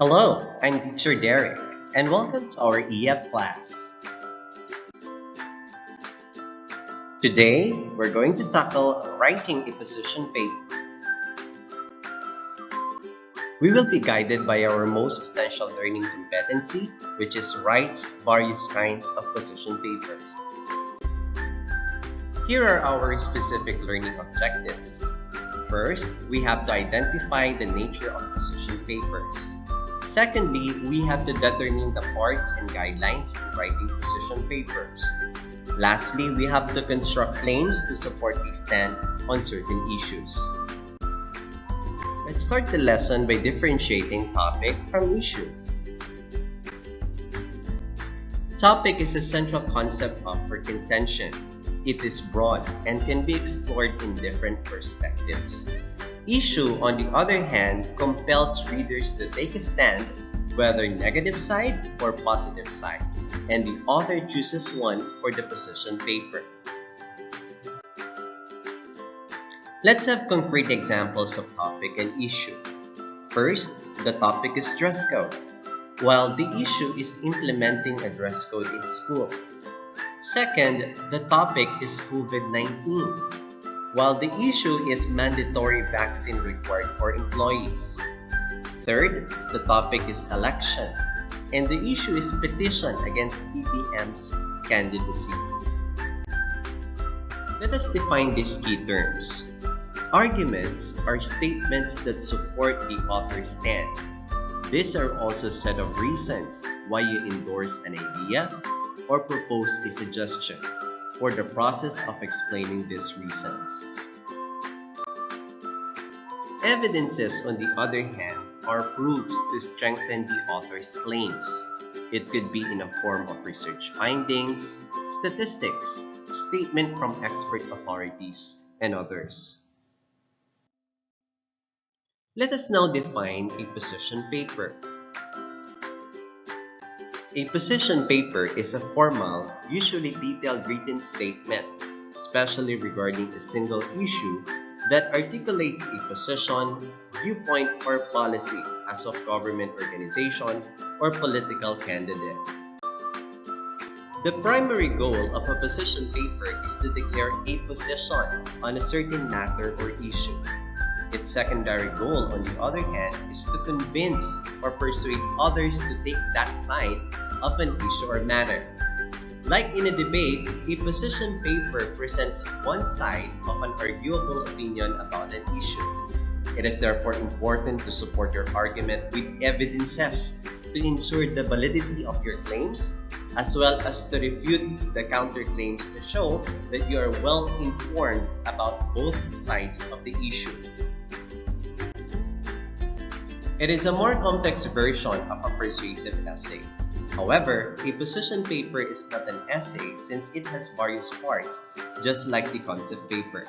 Hello, I'm Teacher Derek, and welcome to our EAPP class. Today, we're going to tackle writing a position paper. We will be guided by our most essential learning competency, which is writes various kinds of position papers. Here are our specific learning objectives. First, we have to identify the nature of position papers. Secondly, we have to determine the parts and guidelines in writing position papers. Lastly, we have to construct claims to support a stand on certain issues. Let's start the lesson by differentiating topic from issue. Topic is a central concept for contention. It is broad and can be explored in different perspectives. Issue, on the other hand, compels readers to take a stand, whether negative side or positive side, and the author chooses one for the position paper. Let's have concrete examples of topic and issue. First, the topic is dress code, while the issue is implementing a dress code in school. Second, the topic is COVID-19. While the issue is mandatory vaccine required for employees. Third, the topic is election, and the issue is petition against BBM's candidacy. Let us define these key terms. Arguments are statements that support the author's stand. These are also a set of reasons why you endorse an idea or propose a suggestion, for the process of explaining these reasons. Evidences, on the other hand, are proofs to strengthen the author's claims. It could be in a form of research findings, statistics, statement from expert authorities, and others. Let us now define a position paper. A position paper is a formal, usually detailed written statement, especially regarding a single issue, that articulates a position, viewpoint, or policy as of government organization or political candidate. The primary goal of a position paper is to declare a position on a certain matter or issue. Its secondary goal, on the other hand, is to convince or persuade others to take that side of an issue or matter. Like in a debate, a position paper presents one side of an arguable opinion about an issue. It is therefore important to support your argument with evidences to ensure the validity of your claims, as well as to refute the counterclaims to show that you are well informed about both sides of the issue. It is a more complex version of a persuasive essay. However, a position paper is not an essay since it has various parts, just like the concept paper.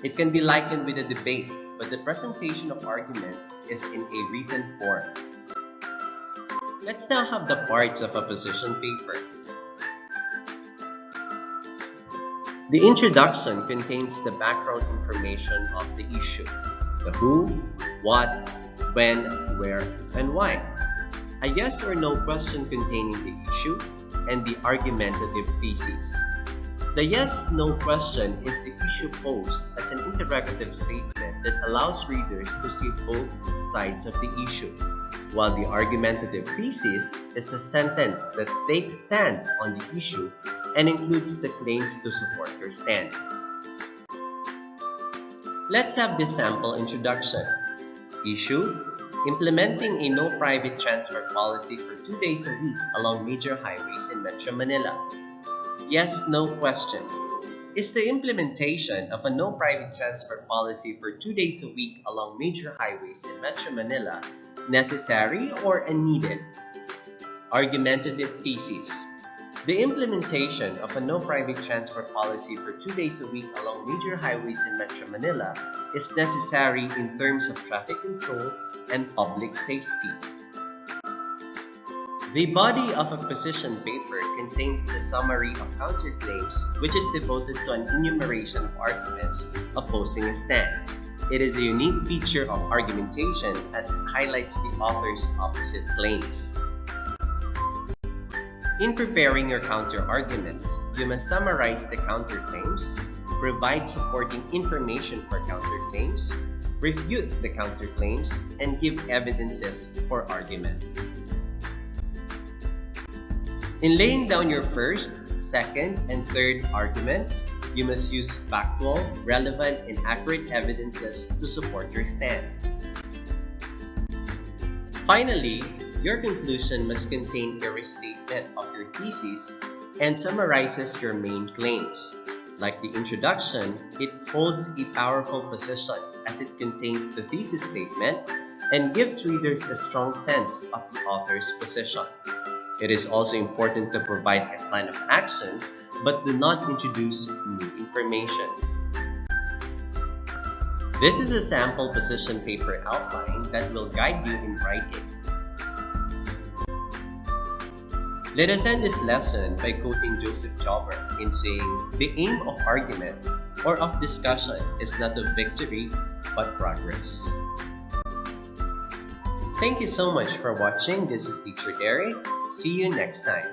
It can be likened with a debate, but the presentation of arguments is in a written form. Let's now have the parts of a position paper. The introduction contains the background information of the issue, the who, what, when, where, and why. A yes or no question containing the issue, and the argumentative thesis. The yes-no question is the issue posed as an interrogative statement that allows readers to see both sides of the issue, while the argumentative thesis is a sentence that takes stand on the issue and includes the claims to support your stand. Let's have this sample introduction. Issue: implementing a no private transfer policy for 2 days a week along major highways in Metro Manila. Yes-no question. Is the implementation of a no private transfer policy for 2 days a week along major highways in Metro Manila necessary or unneeded? Argumentative thesis. The implementation of a no private transfer policy for 2 days a week along major highways in Metro Manila is necessary in terms of traffic control and public safety. The body of a position paper contains the summary of counterclaims, which is devoted to an enumeration of arguments opposing a stand. It is a unique feature of argumentation as it highlights the author's opposite claims. In preparing your counter-arguments, you must summarize the counterclaims, provide supporting information for counterclaims, refute the counterclaims, and give evidences for argument. In laying down your first, second, and third arguments, you must use factual, relevant, and accurate evidences to support your stand. Finally, your conclusion must contain a restatement of your thesis and summarizes your main claims. Like the introduction, it holds a powerful position as it contains the thesis statement and gives readers a strong sense of the author's position. It is also important to provide a plan of action, but do not introduce new information. This is a sample position paper outline that will guide you in writing. Let us end this lesson by quoting Joseph Joubert in saying, "The aim of argument or of discussion is not of victory, but progress." Thank you so much for watching. This is Teacher Derek. See you next time.